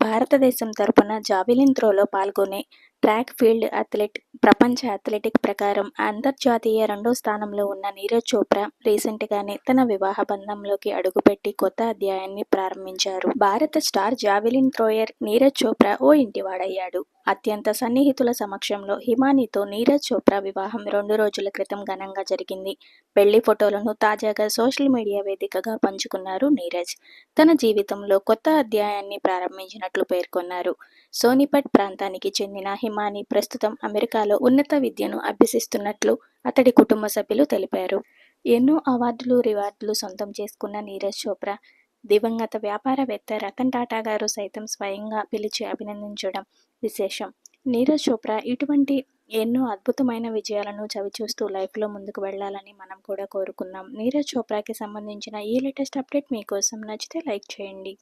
భారతదేశం తరపున జావెలిన్ త్రోలో పాల్గొనే ట్రాక్ ఫీల్డ్ అథ్లెట్. ప్రపంచ అథ్లెటిక్ ప్రకారం అంతర్జాతీయ రెండో స్థానంలో ఉన్న నీరజ్ చోప్రా రీసెంట్గానే తన వివాహ బంధంలోకి అడుగుపెట్టి కొత్త అధ్యాయాన్ని ప్రారంభించారు. భారత star javelin thrower Neeraj Chopra ఓ ఇంటివాడయ్యాడు. అత్యంత సన్నిహితుల సమక్షంలో హిమానీతో నీరజ్ చోప్రా వివాహం 2 రోజుల క్రితం ఘనంగా జరిగింది. పెళ్లి ఫోటోలను తాజాగా సోషల్ మీడియా వేదికగా పంచుకున్నారు నీరజ్. తన జీవితంలో కొత్త అధ్యాయాన్ని ప్రారంభించినట్లు పేర్కొన్నారు. సోనిపట్ ప్రాంతానికి చెందిన హిమానీ ప్రస్తుతం అమెరికాలో ఉన్నత విద్యను అభ్యసిస్తున్నట్లు అతడి కుటుంబ సభ్యులు తెలిపారు. ఎన్నో అవార్డులు, రివార్డులు సొంతం చేసుకున్న నీరజ్ చోప్రా దివంగత వ్యాపారవేత్త రతన్ టాటా గారు సైతం స్వయంగా పిలిచి అభినందించడం విశేషం. నీరజ్ చోప్రా ఇటువంటి ఎన్నో అద్భుతమైన విజయాలను చవిచూస్తూ లైఫ్లో ముందుకు వెళ్లాలని మనం కూడా కోరుకుందాం. నీరజ్ చోప్రాకి సంబంధించిన ఈ లేటెస్ట్ అప్డేట్ మీకోసం. నచ్చితే లైక్ చేయండి.